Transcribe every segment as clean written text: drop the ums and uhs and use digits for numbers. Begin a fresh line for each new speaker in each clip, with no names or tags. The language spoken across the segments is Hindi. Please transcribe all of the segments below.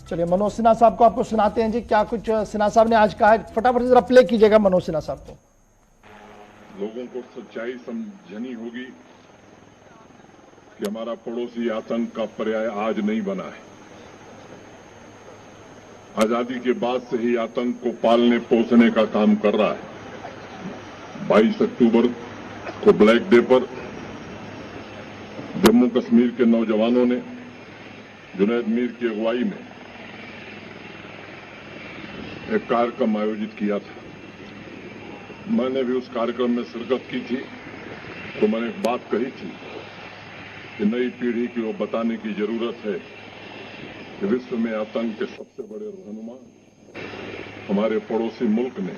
चलिए मनोज सिन्हा साहब को आपको सुनाते हैं जी, क्या कुछ सिन्हा साहब ने आज कहा है, फटाफट से जरा प्ले कीजिएगा मनोज सिन्हा साहब को।
लोगों को सच्चाई समझनी होगी कि हमारा पड़ोसी आतंक का पर्याय आज नहीं बना है। आजादी के बाद से ही आतंक को पालने पोसने का काम कर रहा है। 22 अक्टूबर को ब्लैक डे पर जम्मू कश्मीर के नौजवानों ने जुनैद मीर की अगुवाई में एक कार्यक्रम आयोजित किया था। मैंने भी उस कार्यक्रम में शिरकत की थी, तो मैंने एक बात कही थी कि नई पीढ़ी को बताने की जरूरत है कि विश्व में आतंक के सबसे बड़े रहनुमा हमारे पड़ोसी मुल्क ने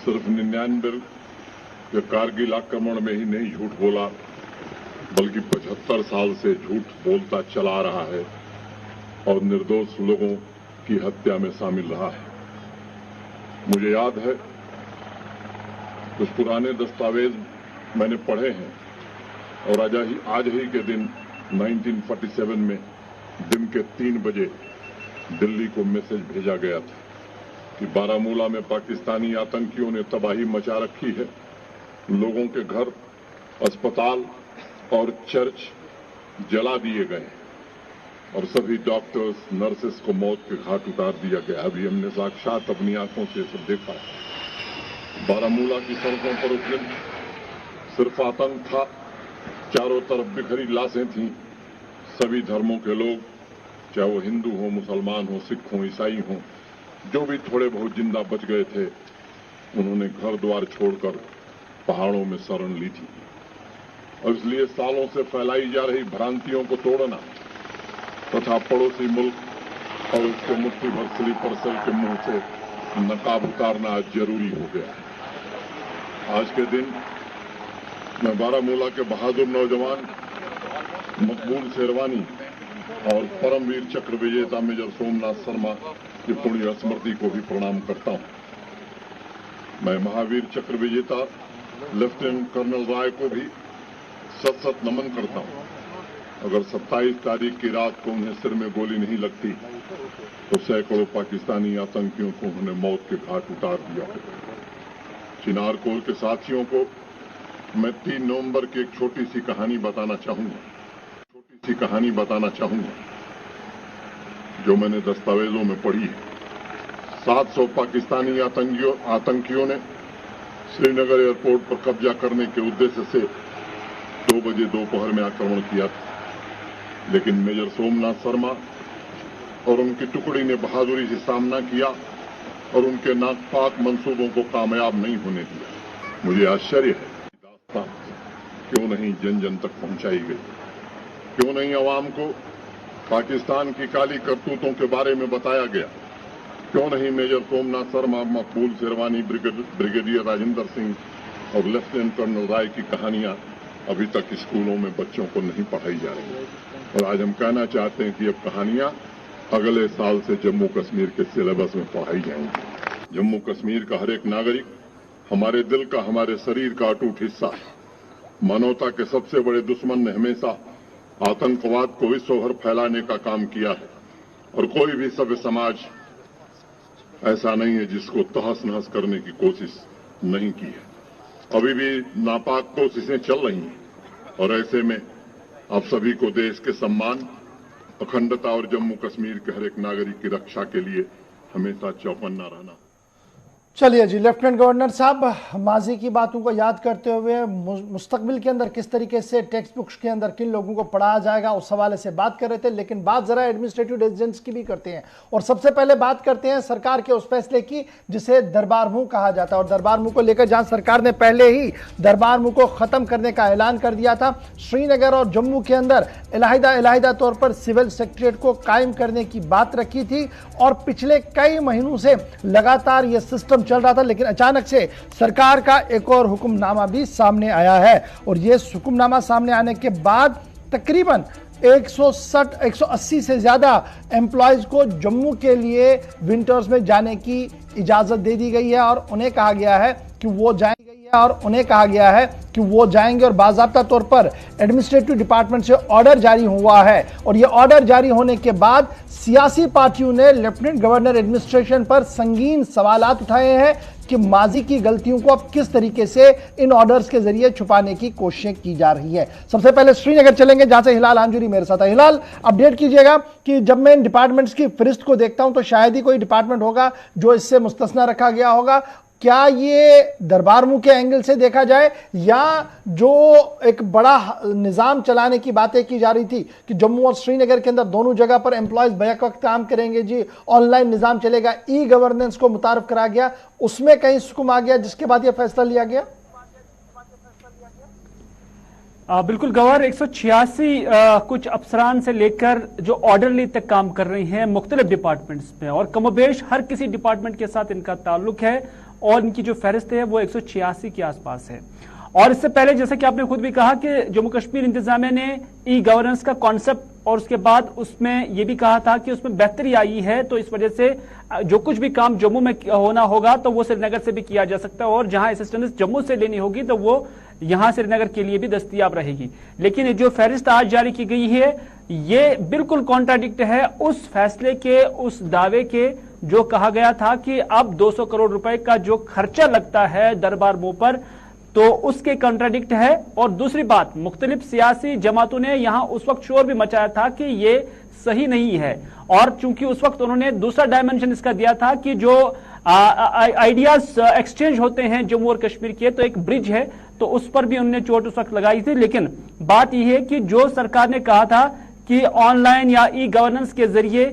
सिर्फ 99 के कारगिल आक्रमण में ही नहीं झूठ बोला, बल्कि 75 साल से झूठ बोलता चला रहा है और निर्दोष लोगों की हत्या में शामिल रहा है। मुझे याद है कुछ पुराने दस्तावेज मैंने पढ़े हैं और आज ही के दिन 1947 में दिन के 3 बजे दिल्ली को मैसेज भेजा गया था कि बारामूला में पाकिस्तानी आतंकियों ने तबाही मचा रखी है। लोगों के घर, अस्पताल और चर्च जला दिए गए और सभी डॉक्टर्स, नर्सेस को मौत के घाट उतार दिया गया। अभी हमने साक्षात अपनी आंखों से सब देखा है। बारामूला की सड़कों पर उस दिन सिर्फ आतंक था, चारों तरफ बिखरी लाशें थीं। सभी धर्मों के लोग, चाहे वो हिंदू हो, मुसलमान हो, सिख हो, ईसाई हो, जो भी थोड़े बहुत जिंदा बच गए थे, उन्होंने घर द्वार छोड़कर पहाड़ों में शरण ली थी। और इसलिए सालों से फैलाई जा रही भ्रांतियों को तोड़ना तथा पड़ोसी मुल्क और उसके मुट्ठी भर स्लीपर सेल के मुंह से नकाब उतारना आज जरूरी हो गया है। आज के दिन मैं बारामूला के बहादुर नौजवान मकबूल शेरवानी और परमवीर चक्र विजेता मेजर सोमनाथ शर्मा की पुण्य स्मृति को भी प्रणाम करता हूं। मैं महावीर चक्र विजेता लेफ्टिनेंट कर्नल राय को भी सत सत नमन करता हूं। अगर 27 तारीख की रात को उन्हें सिर में गोली नहीं लगती तो सैकड़ों पाकिस्तानी आतंकियों को उन्होंने मौत के घाट उतार दिया। चिनार कोर के साथियों को मैं 3 नवंबर की एक छोटी सी कहानी बताना चाहूंगा जो मैंने दस्तावेजों में पढ़ी है। 700 पाकिस्तानी आतंकियों ने श्रीनगर एयरपोर्ट पर कब्जा करने के उद्देश्य से 2 बजे दोपहर में आक्रमण किया था, लेकिन मेजर सोमनाथ शर्मा और उनकी टुकड़ी ने बहादुरी से सामना किया और उनके नापाक मंसूबों को कामयाब नहीं होने दिया। मुझे आश्चर्य है कि दास्तां क्यों नहीं जन जन तक पहुंचाई गई, क्यों नहीं अवाम को पाकिस्तान की काली करतूतों के बारे में बताया गया, क्यों नहीं मेजर सोमनाथ शर्मा, मकबूल शेरवानी, ब्रिगेडियर राजेंद्र सिंह और लेफ्टिनेंट कर्नल राय की कहानियां अभी तक स्कूलों में बच्चों को नहीं पढ़ाई जा रही। और आज हम कहना चाहते हैं कि अब कहानियां अगले साल से जम्मू कश्मीर के सिलेबस में पढ़ाई जाएंगी। जम्मू कश्मीर का हर एक नागरिक हमारे दिल का, हमारे शरीर का अटूट हिस्सा है। मानवता के सबसे बड़े दुश्मन ने हमेशा आतंकवाद को विश्व भर फैलाने का काम किया है और कोई भी सभ्य समाज ऐसा नहीं है जिसको तहस नहस करने की कोशिश नहीं की है। अभी भी नापाक कोशिशें चल रही हैं और ऐसे में आप सभी को देश के सम्मान, अखंडता और जम्मू कश्मीर के हर एक नागरिक की रक्षा के लिए हमेशा चौकन्ना रहना।
चलिए जी, लेफ्टिनेंट गवर्नर साहब माजी की बातों को याद करते हुए मुस्तकबिल के अंदर किस तरीके से टेक्स्ट बुक्स के अंदर किन लोगों को पढ़ाया जाएगा उस हवाले से बात कर रहे थे, लेकिन बात जरा एडमिनिस्ट्रेटिव डिसीजंस की भी करते हैं। और सबसे पहले बात करते हैं सरकार के उस फैसले की जिसे दरबार मुंह कहा जाता है। और दरबार मुंह को लेकर जहां सरकार ने पहले ही दरबार मुंह को खत्म करने का ऐलान कर दिया था, श्रीनगर और जम्मू के अंदर इलाहिदा तौर पर सिविल सेक्रेटरीट को कायम करने की बात रखी थी और पिछले कई महीनों से लगातार यह सिस्टम चल रहा था, लेकिन अचानक से सरकार का एक और हुक्मनामा भी सामने आया है। और यह हुक्मनामा सामने आने के बाद तकरीबन 180 से ज्यादा एम्प्लॉयज को जम्मू के लिए विंटर्स में जाने की इजाजत दे दी गई है और उन्हें कहा गया है कि वो जाएंगे। और उन्हें कहा गया है कि वो जाएंगे और बाकायदा तौर पर एडमिनिस्ट्रेटिव डिपार्टमेंट से ऑर्डर जारी हुआ है और ये ऑर्डर जारी होने के बाद सियासी पार्टियों ने लेफ्टिनेंट गवर्नर एडमिनिस्ट्रेशन पर संगीन सवालात उठाए हैं कि माजी की गलतियों को अब किस तरीके से इन ऑर्डर्स के जरिए छुपाने की कोशिशें की जा रही है। सबसे पहले श्रीनगर चलेंगे जहां से हिलाल आंजुरी मेरे साथ है। हिलाल, अपडेट कीजिएगा कि जब मैं इन डिपार्टमेंट्स की फहरिस्त को देखता हूं तो शायद ही कोई डिपार्टमेंट होगा जो इससे मुस्तस्ना रखा गया होगा। क्या ये दरबार मुंह के एंगल से देखा जाए या जो एक बड़ा निजाम चलाने की बातें की जा रही थी कि जम्मू और श्रीनगर के अंदर दोनों जगह पर एम्प्लॉयज बैक वक्त काम करेंगे जी, ऑनलाइन निजाम चलेगा, ई गवर्नेंस को मुतारफ करा गया, उसमें कहीं सुकुम आ गया जिसके बाद यह फैसला लिया गया?
बिल्कुल गवर 186 कुछ अफसरान से लेकर जो ऑर्डरली तक काम कर रही हैं मुख्तलिफ डिपार्टमेंट्स में और कमोबेश हर किसी डिपार्टमेंट के साथ इनका ताल्लुक है और इनकी जो फहरिस्त है वो 186 के आसपास है। और इससे पहले जैसे कि आपने खुद भी कहा कि जम्मू कश्मीर इंतजामिया ने ई गवर्नेंस का कॉन्सेप्ट और उसके बाद उसमें यह भी कहा था कि उसमें बेहतरी आई है, तो इस वजह से जो कुछ भी काम जम्मू में होना होगा तो वो श्रीनगर से भी किया जा सकता है और जहां असिस्टेंस जम्मू से लेनी होगी तो वो यहां श्रीनगर के लिए भी दस्तयाब रहेगी। लेकिन जो फहरिस्त आज जारी की गई है ये बिल्कुल कॉन्ट्राडिक्ट है उस फैसले के, उस दावे के जो कहा गया था कि अब 200 करोड़ रुपए का जो खर्चा लगता है दरबार मुंह पर, तो उसके कॉन्ट्राडिक्ट है। और दूसरी बात, मुख्तलिफ सियासी जमातों ने यहां उस वक्त शोर भी मचाया था कि ये सही नहीं है और चूंकि उस वक्त उन्होंने दूसरा डायमेंशन इसका दिया था कि जो आइडियाज एक्सचेंज होते हैं जम्मू और कश्मीर के, तो एक ब्रिज है, तो उस पर भी उन्होंने चोट उस वक्त लगाई थी। लेकिन बात यह है कि जो सरकार ने कहा था कि ऑनलाइन या ई गवर्नेंस के जरिए,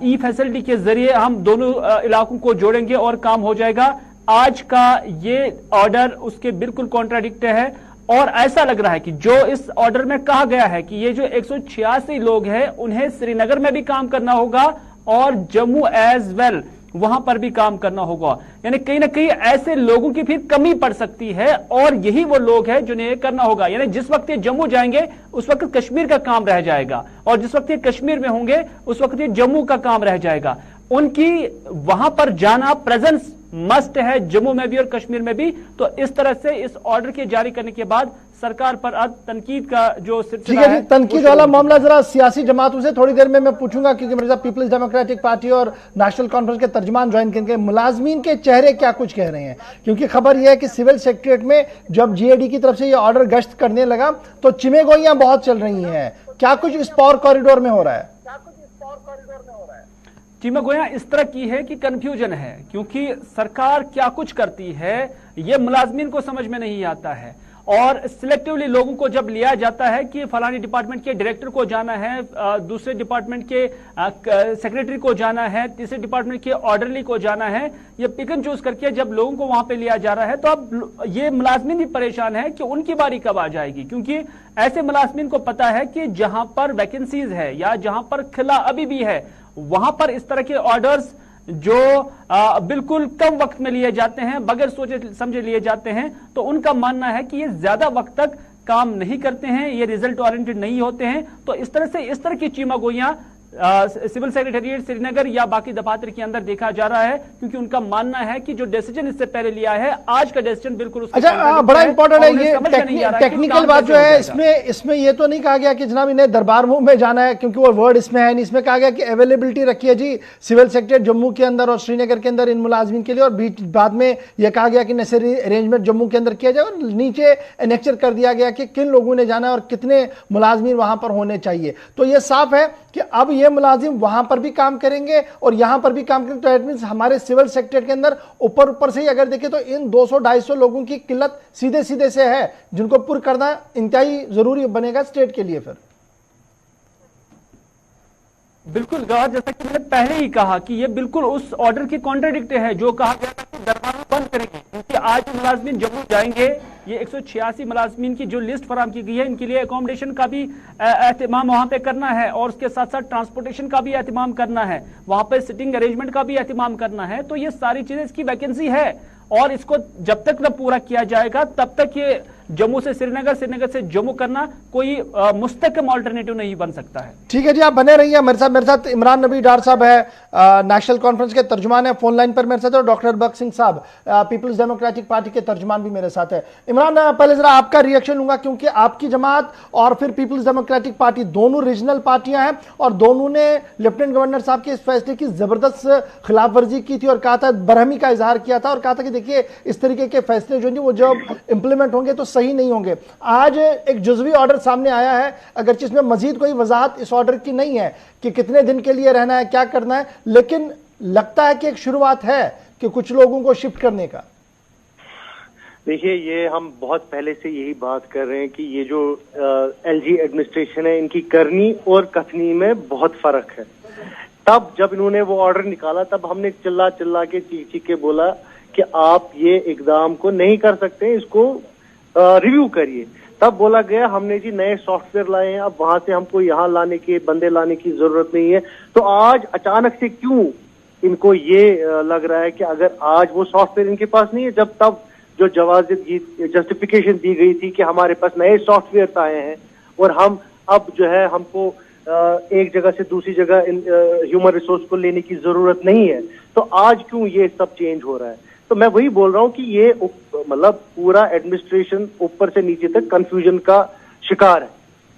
ई फैसिलिटी के जरिए हम दोनों इलाकों को जोड़ेंगे और काम हो जाएगा, आज का ये ऑर्डर उसके बिल्कुल कॉन्ट्राडिक्ट है। और ऐसा लग रहा है कि जो इस ऑर्डर में कहा गया है कि ये जो 186 लोग हैं उन्हें श्रीनगर में भी काम करना होगा और जम्मू एज वेल वहां पर भी काम करना होगा, यानी कहीं ना कहीं ऐसे लोगों की फिर कमी पड़ सकती है और यही वो लोग हैं जिन्हें करना होगा। यानी जिस वक्त ये जम्मू जाएंगे उस वक्त कश्मीर का काम रह जाएगा और जिस वक्त ये कश्मीर में होंगे उस वक्त ये जम्मू का काम रह जाएगा। उनकी वहां पर जाना प्रेजेंस मस्ट है जम्मू में भी और कश्मीर में भी। तो इस तरह से इस ऑर्डर के जारी करने के बाद सरकार पर अब तनकीद का जो सिलसिला है,
तनकीद वाला मामला जरा सियासी जमातों से थोड़ी देर में मैं पूछूंगा क्योंकि मेरे साथ पीपल्स डेमोक्रेटिक पार्टी और नेशनल कॉन्फ्रेंस के तर्जमान ज्वाइन करेंगे। मुलाजमीन के चेहरे क्या कुछ कह रहे हैं, क्योंकि खबर यह है कि सिविल सेक्रेटरीट में जब जीएडी की तरफ से यह ऑर्डर गश्त करने लगा तो चिमेगोइयां बहुत चल रही हैं। क्या कुछ इस पावर कॉरिडोर में हो रहा है?
चिमेगोइयां इस तरह की है कि कंफ्यूजन है, क्योंकि सरकार क्या कुछ करती है ये मुलाजमीन को समझ में नहीं आता है और सिलेक्टिवली लोगों को जब लिया जाता है कि फलानी डिपार्टमेंट के डायरेक्टर को जाना है, दूसरे डिपार्टमेंट के सेक्रेटरी को जाना है, तीसरे डिपार्टमेंट के ऑर्डरली को जाना है, ये पिक एंड चूज करके जब लोगों को वहां पे लिया जा रहा है तो अब ये मुलाजमीन भी परेशान है कि उनकी बारी कब आ जाएगी। क्योंकि ऐसे मुलाजमीन को पता है कि जहां पर वैकेंसीज है या जहां पर खिला अभी भी है वहां पर इस तरह के ऑर्डर्स जो बिल्कुल कम वक्त में लिए जाते हैं, बगैर सोचे समझे लिए जाते हैं, तो उनका मानना है कि ये ज्यादा वक्त तक काम नहीं करते हैं, ये रिजल्ट ओरिएंटेड नहीं होते हैं। तो इस तरह की चीमागोइयां सिविल सेक्रेटेरिएट श्रीनगर या बाकी दफातर के अंदर देखा जा रहा है, क्योंकि उनका मानना है कि जो डिसीजन इससे पहले लिया है आज का डिसीजन बिल्कुल
अच्छा बड़ा इंपॉर्टेंट है। ये टेक्निकल बात जो है इसमें ये तो नहीं कहा गया कि जनाब इन्हें दरबार मुंह में जाना है, क्योंकि वो वर्ड इसमें है नहीं। इसमें कहा गया कि अवेलेबिलिटी रखी है जी सिविल सेक्रेटरीट जम्मू के अंदर और श्रीनगर के अंदर इन मुलाजमीन के लिए, और बाद में यह कहा गया कि नेसेसरी अरेंजमेंट जम्मू के अंदर किया जाए और नीचे एनेक्चर कर दिया गया कि किन लोगों ने जाना है और कितने मुलाजमीन वहां पर होने चाहिए। तो यह साफ है कि अब ये मुलाजिम वहां पर भी काम करेंगे और यहां पर भी काम करेंगे। तो इट मींस हमारे सिविल सेक्रेटरीट के अंदर ऊपर से ही अगर देखें तो इन 200-250 लोगों की किल्लत सीधे से है जिनको पूरा करना इंतहाई जरूरी बनेगा स्टेट के लिए। फिर
बिल्कुल गवाह, जैसा कि मैंने पहले ही कहा कि ये बिल्कुल उस ऑर्डर की कॉन्ट्राडिक्ट है जो कहा गया था कि दरबार बंद करेंगे, क्योंकि आज मुलाजमीन जम्मू जाएंगे। ये 186 मुलाजमीन की जो लिस्ट फराम की गई है इनके लिए एकोमोडेशन का भी एहतमाम वहां पे करना है और उसके साथ साथ ट्रांसपोर्टेशन का भी एहतमाम करना है, वहां पे सिटिंग अरेंजमेंट का भी एहतमाम करना है। तो ये सारी चीजें, इसकी वैकेंसी है और इसको जब तक न पूरा किया जाएगा तब तक ये जम्मू से श्रीनगर, श्रीनगर से जम्मू करना कोई मुस्तकिम ऑल्टरनेटिव नहीं बन सकता है।
ठीक है जी, आप बने रहिए मेरे साथ इमरान नबी डार साहब है, नेशनल कॉन्फ्रेंस के तर्जुमान है, फोन लाइन पर मेरे साथ, और डॉक्टर बख्श सिंह साहब पीपल्स डेमोक्रेटिक पार्टी के तर्जुमान भी मेरे साथ है। इमरान, पहले जरा आपका रिएक्शन लूंगा, क्योंकि आपकी जमात और फिर पीपल्स डेमोक्रेटिक पार्टी दोनों रीजनल पार्टियां हैं और दोनों ने लेफ्टिनेंट गवर्नर साहब के इस फैसले की जबरदस्त खिलाफवर्जी की थी और कहा था, बरहमी का इजहार किया था और कहा था कि देखिए इस तरीके के फैसले जो वो जब इंप्लीमेंट होंगे तो सही नहीं होंगे। आज एक जुज़वी ऑर्डर सामने आया है, अगर जिसमें मजीद कोई वजाहत इस ऑर्डर की नहीं है कि कितने दिन के लिए रहना है, क्या करना है, लेकिन लगता है कि एक शुरुआत है कि कुछ लोगों को शिफ्ट करने का।
देखिए, ये हम बहुत पहले से यही बात कर रहे हैं कि ये जो एलजी एडमिनिस्ट्रेशन है, इनकी करनी और कथनी में बहुत फर्क है। तब जब इन्होंने वो ऑर्डर निकाला तब हमने चिल्ला चिल्ला के चीख चीख के बोला कि आप ये इकदाम को नहीं कर सकते, इसको रिव्यू करिए। तब बोला गया हमने जी नए सॉफ्टवेयर लाए हैं, अब वहां से हमको यहाँ लाने के बंदे लाने की जरूरत नहीं है। तो आज अचानक से क्यों इनको ये लग रहा है कि अगर आज वो सॉफ्टवेयर इनके पास नहीं है, जब तब जो जस्टिफिकेशन दी गई थी कि हमारे पास नए सॉफ्टवेयर आए हैं और हम अब जो है हमको एक जगह से दूसरी जगह ह्यूमन रिसोर्स को लेने की जरूरत नहीं है, तो आज क्यों ये सब चेंज हो रहा है? तो मैं वही बोल रहा हूँ कि ये मतलब पूरा एडमिनिस्ट्रेशन ऊपर से नीचे तक कंफ्यूजन का शिकार है।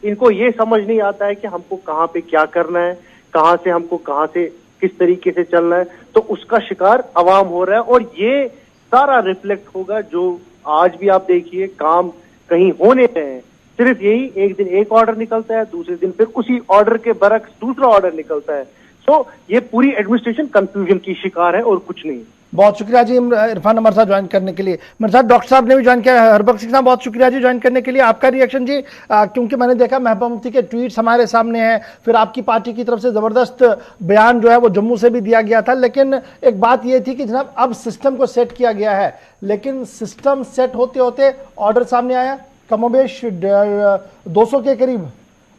इनको ये समझ नहीं आता है कि हमको कहाँ पे क्या करना है, कहाँ से हमको कहाँ से किस तरीके से चलना है, तो उसका शिकार अवाम हो रहा है। और ये सारा रिफ्लेक्ट होगा जो आज भी आप देखिए काम कहीं होने हैं, सिर्फ यही एक दिन एक ऑर्डर निकलता है, दूसरे दिन फिर उसी ऑर्डर के बरक्स दूसरा ऑर्डर निकलता है। तो ये पूरी एडमिनिस्ट्रेशन कंफ्यूजन की शिकार है और कुछ नहीं।
बहुत शुक्रिया जी इरफान हमारे साथ ज्वाइन करने के लिए। मेरे साथ डॉक्टर साहब ने भी ज्वाइन किया, हरबख्श सिंह साहब बहुत शुक्रिया जी ज्वाइन करने के लिए। आपका रिएक्शन जी, क्योंकि मैंने देखा महबूबा मुफ्ती के ट्वीट्स हमारे सामने हैं, फिर आपकी पार्टी की तरफ से जबरदस्त बयान जो है वो जम्मू से भी दिया गया था, लेकिन एक बात ये थी कि जनाब अब सिस्टम को सेट किया गया है, लेकिन सिस्टम सेट होते होते ऑर्डर सामने आया, कमोबेश 200 के करीब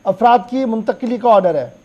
अफराद की मुंतकिली का ऑर्डर है।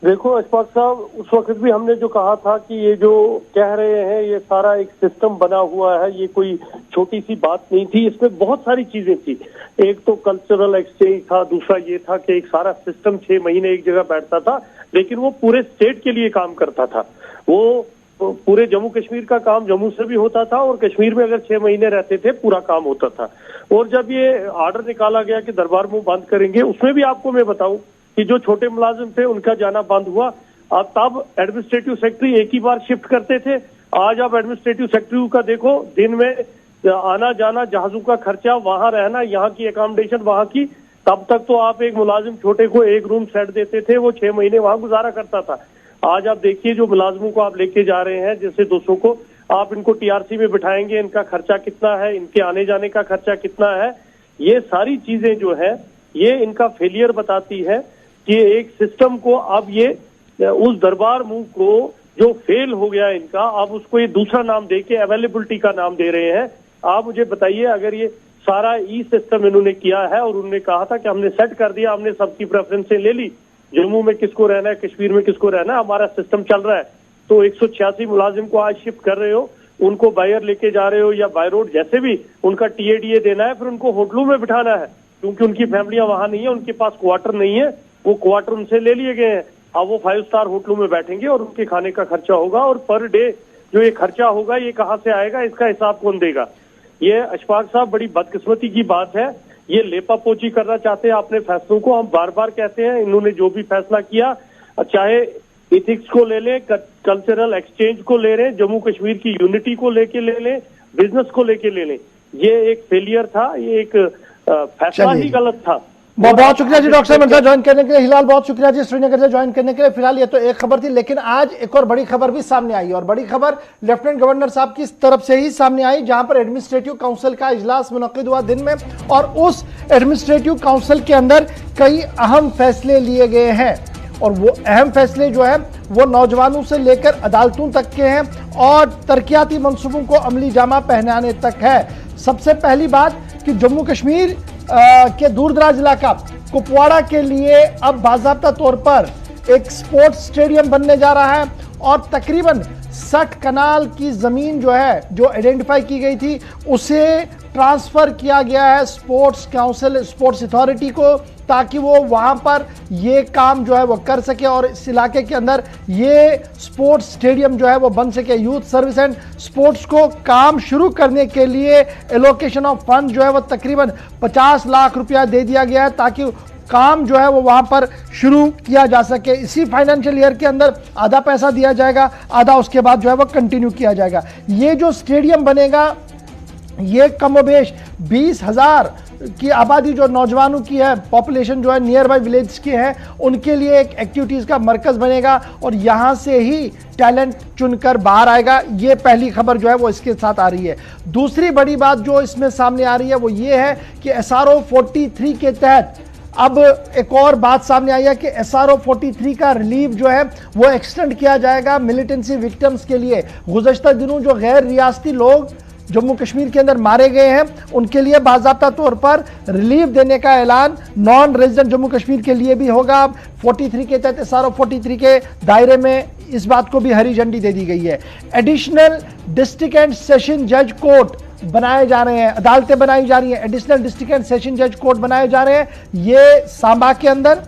देखो अशफाक साहब, उस वक्त भी हमने जो कहा था कि ये जो कह रहे हैं ये सारा एक सिस्टम बना हुआ है, ये कोई छोटी सी बात नहीं थी, इसमें बहुत सारी चीजें थी। एक तो कल्चरल एक्सचेंज था, दूसरा ये था कि एक सारा सिस्टम 6 महीने एक जगह बैठता था, लेकिन वो पूरे स्टेट के लिए काम करता था। वो पूरे जम्मू कश्मीर का काम जम्मू से भी होता था और कश्मीर में अगर 6 महीने रहते थे पूरा काम होता था। और जब ये ऑर्डर निकाला गया कि दरबार मुंह बंद करेंगे, उसमें भी आपको मैं बताऊं कि जो छोटे मुलाजिम थे उनका जाना बंद हुआ। तब एडमिनिस्ट्रेटिव सेक्रेटरी एक ही बार शिफ्ट करते थे, आज आप एडमिनिस्ट्रेटिव सेक्रेटरी का देखो, दिन में आना जाना, जहाजों का खर्चा, वहां रहना, यहाँ की अकोमोडेशन वहां की, तब तक तो आप एक मुलाजिम छोटे को एक रूम सेट देते थे, वो 6 महीने वहां गुजारा करता था। आज आप देखिए जो मुलाजिमों को आप लेके जा रहे हैं, जैसे 200 को आप इनको टीआरसी में बिठाएंगे, इनका खर्चा कितना है, इनके आने जाने का खर्चा कितना है, ये सारी चीजें जो है ये इनका फेलियर बताती है कि एक सिस्टम को अब ये उस दरबार मुंह को जो फेल हो गया इनका, अब उसको ये दूसरा नाम दे के अवेलेबिलिटी का नाम दे रहे हैं। आप मुझे बताइए, अगर ये सारा ई सिस्टम इन्होंने किया है और उन्होंने कहा था कि हमने सेट कर दिया, हमने सबकी प्रेफरेंसें ले ली, जम्मू में किसको रहना है, कश्मीर में किसको रहना है, हमारा सिस्टम चल रहा है, तो 186 मुलाजिम को आज शिफ्ट कर रहे हो, उनको बायर लेके जा रहे हो या बाय रोड, जैसे भी उनका टीएडीए देना है, फिर उनको होटलों में बिठाना है क्योंकि उनकी फैमिलियां वहां नहीं है, उनके पास क्वार्टर नहीं है, वो क्वार्टर उनसे ले लिए गए हैं। अब वो 5 स्टार होटलों में बैठेंगे और उनके खाने का खर्चा होगा, और पर डे जो ये खर्चा होगा ये कहां से आएगा, इसका हिसाब कौन देगा? ये अशफाक साहब बड़ी बदकिस्मती की बात है, ये लेपा पोची करना चाहते हैं अपने फैसलों को। हम बार बार कहते हैं इन्होंने जो भी फैसला किया, चाहे इथिक्स को ले लें, कल्चरल एक्सचेंज को ले लें, जम्मू कश्मीर की यूनिटी को लेके ले लें, बिजनेस को लेके ले लें, ये एक फेलियर था, ये एक फैसला ही गलत था।
बहुत शुक्रिया जी डॉक्टर साहब मेरे साथ ज्वाइन करने के लिए। हिलाल बहुत शुक्रिया जी श्रीनगर से ज्वाइन करने के लिए। फिलहाल ये तो एक खबर थी, लेकिन आज एक और बड़ी खबर भी सामने आई, और बड़ी खबर लेफ्टिनेंट गवर्नर साहब की तरफ से ही सामने आई, जहां पर एडमिनिस्ट्रेटिव काउंसिल का इजलास मुनक्किद हुआ दिन में, और उस एडमिनिस्ट्रेटिव काउंसिल के अंदर कई अहम फैसले लिए गए हैं, और वो अहम फैसले जो है वो नौजवानों से लेकर अदालतों तक के हैं और तरक्याती मंसूबों को अमली जामा पहनाने तक है। सबसे पहली बात कि जम्मू कश्मीर के दूर दराज इलाका कुपवाड़ा के लिए अब बाज़ाब्ता तौर पर एक स्पोर्ट्स स्टेडियम बनने जा रहा है, और तकरीबन 60 कनाल की जमीन जो है, जो आइडेंटिफाई की गई थी, उसे ट्रांसफर किया गया है स्पोर्ट्स काउंसिल, स्पोर्ट्स अथॉरिटी को, ताकि वो वहां पर ये काम जो है वो कर सके और इस इलाके के अंदर ये स्पोर्ट्स स्टेडियम जो है वो बन सके। यूथ सर्विस एंड स्पोर्ट्स को काम शुरू करने के लिए एलोकेशन ऑफ फंड जो है वो तकरीबन 50 लाख रुपया दे दिया गया है, ताकि काम जो है वो वहां पर शुरू किया जा सके। इसी फाइनेंशियल ईयर के अंदर आधा पैसा दिया जाएगा, आधा उसके बाद जो है वो कंटिन्यू किया जाएगा। ये जो स्टेडियम बनेगा ये कमोबेश 20,000 की आबादी जो नौजवानों की है, पॉपुलेशन जो है नियर बाई विलेज के हैं, उनके लिए एक एक्टिविटीज का मरकज बनेगा और यहां से ही टैलेंट चुनकर बाहर आएगा। ये पहली खबर जो है वो इसके साथ आ रही है। दूसरी बड़ी बात जो इसमें सामने आ रही है वो ये है कि SRO 43 के तहत अब एक और बात सामने आई है कि SRO 43 का रिलीफ जो है वो एक्सटेंड किया जाएगा मिलिटेंसी विक्टिम्स के लिए। गुज़श्ता दिनों जो गैर रियासती लोग जम्मू कश्मीर के अंदर मारे गए हैं उनके लिए बाज़ाब्ता तौर पर रिलीफ देने का ऐलान नॉन रेजिडेंट जम्मू कश्मीर के लिए भी होगा। 43 के तहत SRO 43 के दायरे में इस बात को भी हरी झंडी दे दी गई है। एडिशनल डिस्ट्रिक्ट एंड सेशन जज कोर्ट बनाए जा रहे हैं, अदालतें बनाई जा रही हैं, एडिशनल डिस्ट्रिक्ट एंड सेशन जज कोर्ट बनाए जा रहे हैं। ये सांबा के अंदर,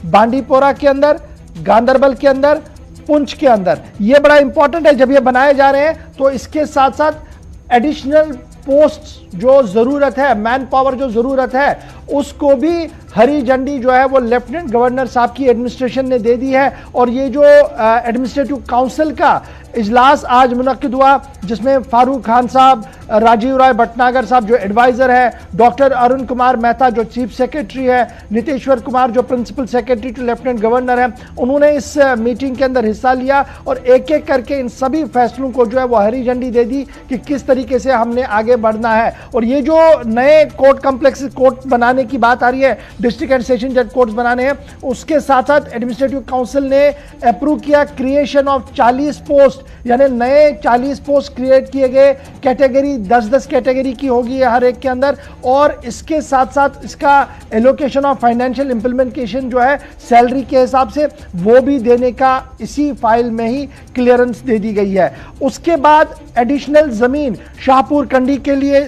बांडीपोरा के अंदर, गांदरबल के अंदर, पुंछ के अंदर। ये बड़ा इंपॉर्टेंट है। जब ये बनाए जा रहे हैं तो इसके साथ साथ एडिशनल पोस्ट जो जरूरत है, मैन पावर जो जरूरत है, उसको भी हरी झंडी जो है वो लेफ्टिनेंट गवर्नर साहब की एडमिनिस्ट्रेशन ने दे दी है। और ये जो एडमिनिस्ट्रेटिव काउंसिल का इजलास आज मुनक्किद हुआ, जिसमें फारूक खान साहब, राजीव राय भटनागर साहब जो एडवाइजर है, डॉक्टर अरुण कुमार मेहता जो चीफ सेक्रेटरी है, नीतीश्वर कुमार जो principal secretary to lieutenant governor है, उन्होंने इस मीटिंग के अंदर हिस्सा लिया और एक एक करके इन सभी फैसलों को जो है वो हरी झंडी दे दी कि किस तरीके से हमने आगे बढ़ना है। और ये जो नए कोर्ट कॉम्प्लेक्स कोर्ट बनाने की बात आ रही है, डिस्ट्रिक्ट एंड सेशन जज कोर्ट्स बनाने हैं, उसके साथ साथ एडमिनिस्ट्रेटिव काउंसिल ने अप्रूव किया क्रिएशन ऑफ 40 पोस्ट, यानी नए 40 पोस्ट क्रिएट किए गए। कैटेगरी 10-10 कैटेगरी की होगी हर एक के अंदर। और इसके साथ साथ इसका एलोकेशन ऑफ फाइनेंशियल इंप्लीमेंटेशन जो है सैलरी के हिसाब से वो भी देने का इसी फाइल में ही क्लियरेंस दे दी गई है। उसके बाद एडिशनल जमीन शाहपुर कंडी के लिए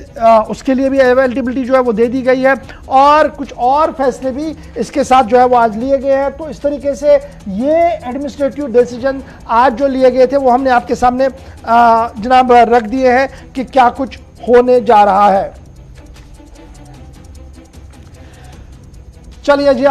उसके लिए भी अवेलेबिलिटी जो है वो दे दी गई है। और कुछ और फैसले भी इसके साथ जो है वो आज लिए गए हैं। तो इस तरीके से ये एडमिनिस्ट्रेटिव डिसीजन आज जो लिए गए थे वो हमने आपके सामने जनाब रख दिए हैं कि क्या कुछ होने जा रहा है। चलिए जी।